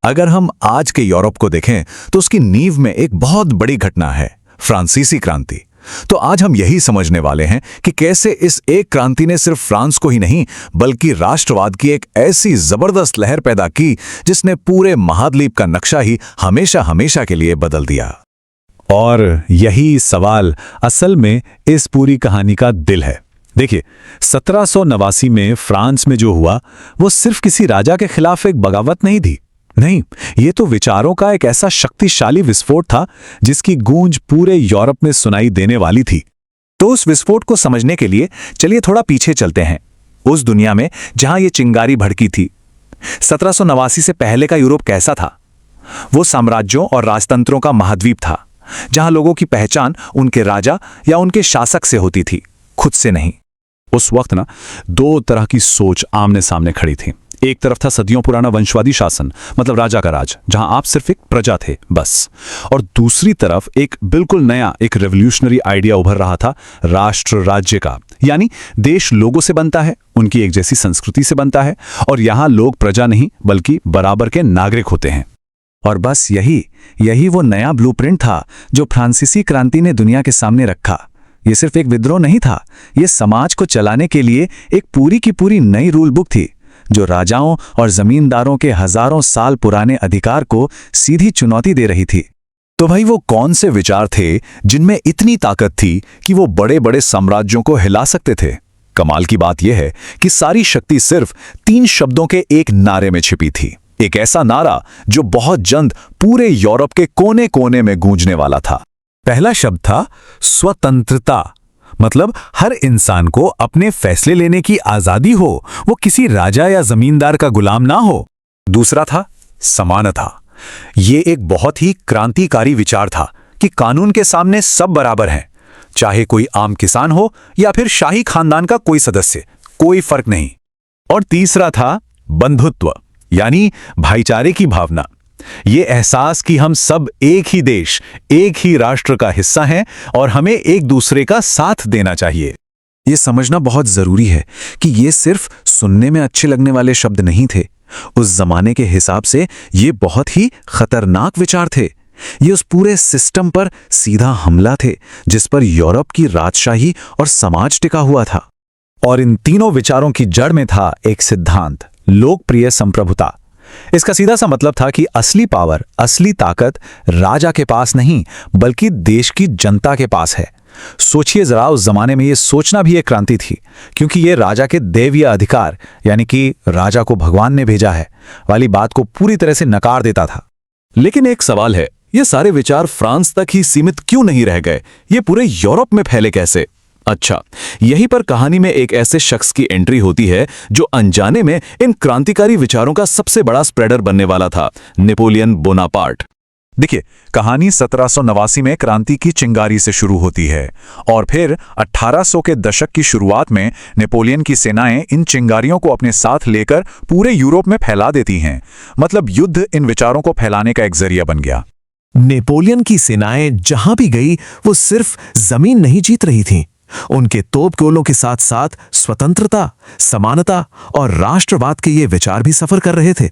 अगर हम आज के यूरोप को देखें तो उसकी नींव में एक बहुत बड़ी घटना है, फ्रांसीसी क्रांति। तो आज हम यही समझने वाले हैं कि कैसे इस एक क्रांति ने सिर्फ फ्रांस को ही नहीं बल्कि राष्ट्रवाद की एक ऐसी जबरदस्त लहर पैदा की जिसने पूरे महाद्वीप का नक्शा ही हमेशा हमेशा के लिए बदल दिया। और यही सवाल असल में इस पूरी कहानी का दिल है। देखिए, 1789 में फ्रांस में जो हुआ वो सिर्फ किसी राजा के खिलाफ एक बगावत नहीं थी। नहीं, ये तो विचारों का एक ऐसा शक्तिशाली विस्फोट था जिसकी गूंज पूरे यूरोप में सुनाई देने वाली थी। तो उस विस्फोट को समझने के लिए चलिए थोड़ा पीछे चलते हैं, उस दुनिया में जहां ये चिंगारी भड़की थी। 1789 से पहले का यूरोप कैसा था? वो साम्राज्यों और राजतंत्रों का महाद्वीप था, जहां लोगों की पहचान उनके राजा या उनके शासक से होती थी, खुद से नहीं। उस वक्त ना दो तरह की सोच आमने सामने खड़ी थी। एक तरफ था सदियों पुराना वंशवादी शासन, मतलब राजा का राज, जहां आप सिर्फ एक प्रजा थे बस। और दूसरी तरफ एक बिल्कुल नया, एक रेवोल्यूशनरी आइडिया उभर रहा था, राष्ट्र राज्य का। यानी देश लोगों से बनता है, उनकी एक जैसी संस्कृति से बनता है, और यहां लोग प्रजा नहीं बल्कि बराबर के नागरिक होते हैं। और बस यही वो नया ब्लूप्रिंट था जो फ्रांसीसी क्रांति ने दुनिया के सामने रखा। ये सिर्फ एक विद्रोह नहीं था, ये समाज को चलाने के लिए एक पूरी की पूरी नई रूल बुक थी, जो राजाओं और जमींदारों के हजारों साल पुराने अधिकार को सीधी चुनौती दे रही थी। तो भाई, वो कौन से विचार थे जिनमें इतनी ताकत थी कि वो बड़े बड़े साम्राज्यों को हिला सकते थे? कमाल की बात यह है कि सारी शक्ति सिर्फ 3 शब्दों के एक नारे में छिपी थी। एक ऐसा नारा जो बहुत जल्द पूरे यूरोप के कोने कोने में गूंजने वाला था। पहला शब्द था स्वतंत्रता, मतलब हर इंसान को अपने फैसले लेने की आजादी हो, वो किसी राजा या जमींदार का गुलाम ना हो। दूसरा था समानता। ये एक बहुत ही क्रांतिकारी विचार था कि कानून के सामने सब बराबर हैं, चाहे कोई आम किसान हो या फिर शाही खानदान का कोई सदस्य, कोई फर्क नहीं। और तीसरा था बंधुत्व, यानी भाईचारे की भावना। ये एहसास कि हम सब एक ही देश, एक ही राष्ट्र का हिस्सा हैं और हमें एक दूसरे का साथ देना चाहिए। ये समझना बहुत जरूरी है कि ये सिर्फ सुनने में अच्छे लगने वाले शब्द नहीं थे। उस जमाने के हिसाब से ये बहुत ही खतरनाक विचार थे। ये उस पूरे सिस्टम पर सीधा हमला थे जिस पर यूरोप की राजशाही और समाज टिका हुआ था। और इन तीनों विचारों की जड़ में था एक सिद्धांत, लोकप्रिय संप्रभुता। इसका सीधा सा मतलब था कि असली पावर, असली ताकत राजा के पास नहीं बल्कि देश की जनता के पास है। सोचिए जरा, उस जमाने में ये सोचना भी एक क्रांति थी, क्योंकि ये राजा के दैवीय अधिकार, यानी कि राजा को भगवान ने भेजा है वाली बात को पूरी तरह से नकार देता था। लेकिन एक सवाल है, ये सारे विचार फ्रांस तक ही सीमित क्यों नहीं रह गए? ये पूरे यूरोप में फैले कैसे? अच्छा, यहीं पर कहानी में एक ऐसे शख्स की एंट्री होती है जो अनजाने में इन क्रांतिकारी विचारों का सबसे बड़ा स्प्रेडर बनने वाला था, नेपोलियन बोनापार्ट। देखिए, कहानी 1789 में क्रांति की चिंगारी से शुरू होती है और फिर 1800 के दशक की शुरुआत में नेपोलियन की सेनाएं इन चिंगारियों को अपने साथ लेकर पूरे यूरोप में फैला देती हैं। मतलब युद्ध इन विचारों को फैलाने का एक जरिया बन गया। नेपोलियन की सेनाएं जहां भी गई वो सिर्फ जमीन नहीं जीत रही थीं, उनके तोपगोलों के साथ साथ स्वतंत्रता, समानता और राष्ट्रवाद के ये विचार भी सफर कर रहे थे।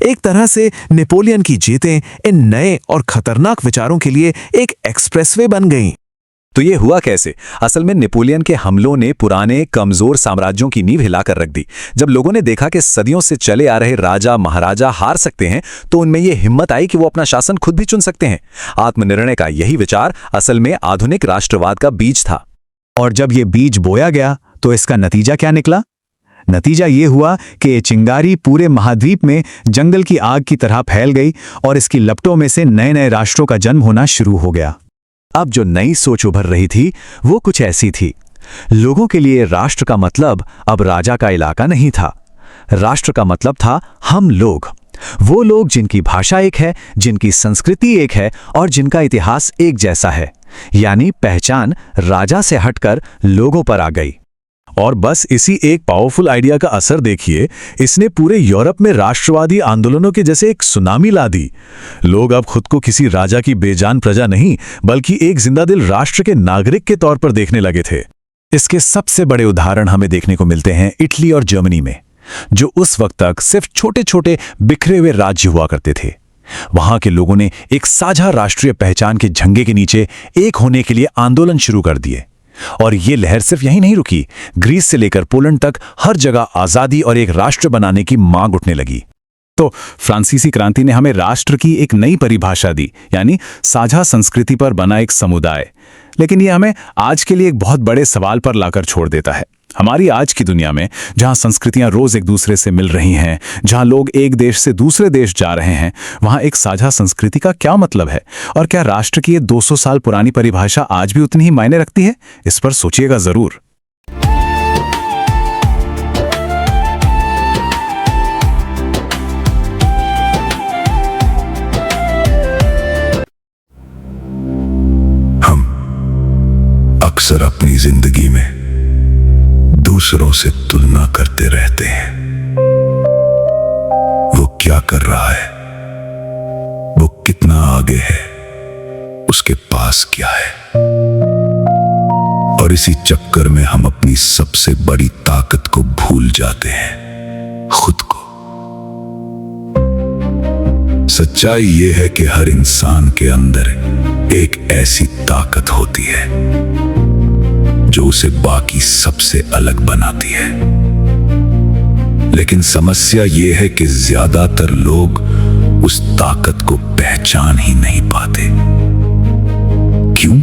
एक तरह से नेपोलियन की जीतें इन नए और खतरनाक विचारों के लिए एक एक्सप्रेसवे बन गईं। तो ये हुआ कैसे? असल में नेपोलियन के हमलों ने पुराने कमजोर साम्राज्यों की नींव हिलाकर रख दी। जब लोगों ने देखा कि सदियों से चले आ रहे राजा महाराजा हार सकते हैं, तो उनमें ये हिम्मत आई कि वो अपना शासन खुद भी चुन सकते हैं। आत्मनिर्णय का यही विचार असल में आधुनिक राष्ट्रवाद का बीज था। और जब ये बीज बोया गया तो इसका नतीजा क्या निकला? नतीजा ये हुआ कि ये चिंगारी पूरे महाद्वीप में जंगल की आग की तरह फैल गई और इसकी लपटों में से नए नए राष्ट्रों का जन्म होना शुरू हो गया। अब जो नई सोच उभर रही थी वो कुछ ऐसी थी। लोगों के लिए राष्ट्र का मतलब अब राजा का इलाका नहीं था। राष्ट्र का मतलब था हम लोग, वो लोग जिनकी भाषा एक है, जिनकी संस्कृति एक है और जिनका इतिहास एक जैसा है। यानी पहचान राजा से हटकर लोगों पर आ गई। और बस इसी एक पावरफुल आइडिया का असर देखिए, इसने पूरे यूरोप में राष्ट्रवादी आंदोलनों के जैसे एक सुनामी ला दी। लोग अब खुद को किसी राजा की बेजान प्रजा नहीं बल्कि एक जिंदादिल राष्ट्र के नागरिक के तौर पर देखने लगे थे। इसके सबसे बड़े उदाहरण हमें देखने को मिलते हैं इटली और जर्मनी में। जो उस वक्त तक सिर्फ छोटे छोटे बिखरे हुए राज्य हुआ करते थे। वहां के लोगों ने एक साझा राष्ट्रीय पहचान के झंडे के नीचे एक होने के लिए आंदोलन शुरू कर दिए। और ये लहर सिर्फ यहीं नहीं रुकी, ग्रीस से लेकर पोलैंड तक हर जगह आजादी और एक राष्ट्र बनाने की मांग उठने लगी। तो फ्रांसीसी क्रांति ने हमें राष्ट्र की एक नई परिभाषा दी, यानी साझा संस्कृति पर बना एक समुदाय। लेकिन ये हमें आज के लिए एक बहुत बड़े सवाल पर लाकर छोड़ देता है। हमारी आज की दुनिया में जहां संस्कृतियां रोज एक दूसरे से मिल रही हैं, जहां लोग एक देश से दूसरे देश जा रहे हैं, वहां एक साझा संस्कृति का क्या मतलब है? और क्या राष्ट्र की ये 200 साल पुरानी परिभाषा आज भी उतनी ही मायने रखती है? इस पर सोचिएगा जरूर। अक्सर अपनी जिंदगी में दूसरों से तुलना करते रहते हैं। वो क्या कर रहा है, वो कितना आगे है, उसके पास क्या है। और इसी चक्कर में हम अपनी सबसे बड़ी ताकत को भूल जाते हैं, खुद को। सच्चाई ये है कि हर इंसान के अंदर एक ऐसी ताकत होती है जो उसे बाकी सबसे अलग बनाती है। लेकिन समस्या यह है कि ज्यादातर लोग उस ताकत को पहचान ही नहीं पाते। क्यों?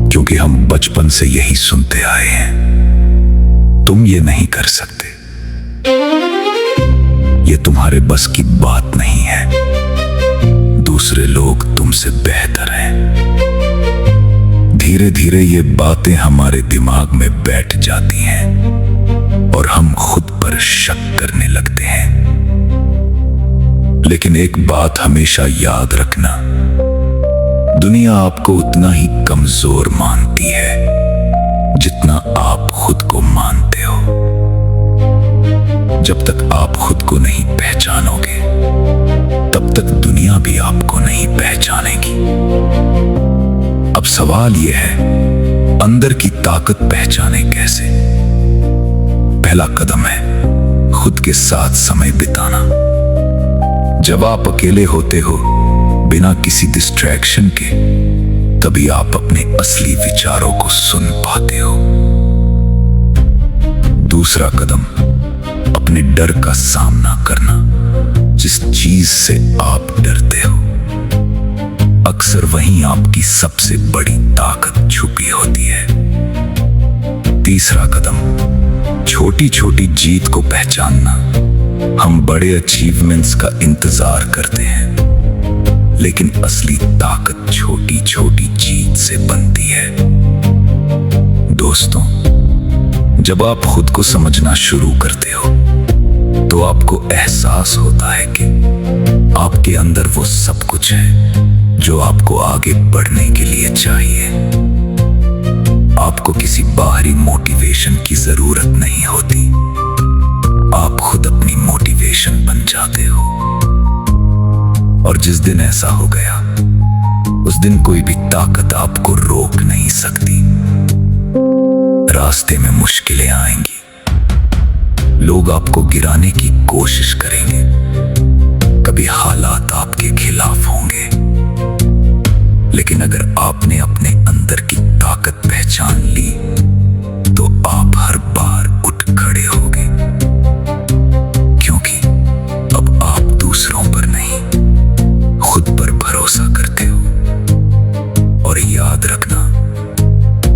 क्योंकि हम बचपन से यही सुनते आए हैं, तुम ये नहीं कर सकते, ये तुम्हारे बस की बात नहीं है, दूसरे लोग तुमसे बेहतर हैं। धीरे धीरे ये बातें हमारे दिमाग में बैठ जाती हैं और हम खुद पर शक करने लगते हैं। लेकिन एक बात हमेशा याद रखना, दुनिया आपको उतना ही कमजोर मानती है जितना आप खुद को मानते हो। जब तक आप खुद को नहीं पहचानोगे, तब तक दुनिया भी आपको नहीं पहचानेगी। अब सवाल यह है, अंदर की ताकत पहचाने कैसे? पहला कदम है खुद के साथ समय बिताना। जब आप अकेले होते हो, बिना किसी डिस्ट्रैक्शन के, तभी आप अपने असली विचारों को सुन पाते हो। दूसरा कदम, अपने डर का सामना करना। जिस चीज से आप डरते हो, अक्सर वहीं आपकी सबसे बड़ी ताकत छुपी होती है। तीसरा कदम, छोटी छोटी जीत को पहचानना। हम बड़े अचीवमेंट्स का इंतजार करते हैं, लेकिन असली ताकत छोटी छोटी जीत से बनती है। दोस्तों, जब आप खुद को समझना शुरू करते हो, तो आपको एहसास होता है कि आपके अंदर वो सब कुछ है जो आपको आगे बढ़ने के लिए चाहिए। आपको किसी बाहरी मोटिवेशन की जरूरत नहीं होती, आप खुद अपनी मोटिवेशन बन जाते हो। और जिस दिन ऐसा हो गया, उस दिन कोई भी ताकत आपको रोक नहीं सकती। रास्ते में मुश्किलें आएंगी, लोग आपको गिराने की कोशिश करेंगे, कभी हालात आपके खिलाफ होंगे। लेकिन अगर आपने अपने अंदर की ताकत पहचान ली, तो आप हर बार उठ खड़े होगे। क्योंकि अब आप दूसरों पर नहीं, खुद पर भरोसा करते हो। और याद रखना,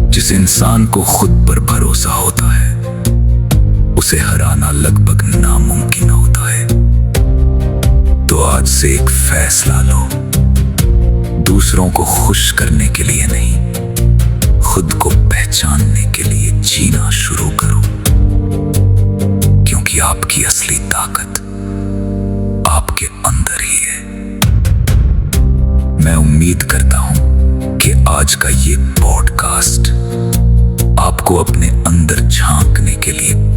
जिस इंसान को खुद पर भरोसा होता है, उसे हराना लगभग नामुमकिन होता है। तो आज से एक फैसला लो, दूसरों को खुश करने के लिए नहीं, खुद को पहचानने के लिए जीना शुरू करो। क्योंकि आपकी असली ताकत आपके अंदर ही है। मैं उम्मीद करता हूं कि आज का ये पॉडकास्ट आपको अपने अंदर झांकने के लिए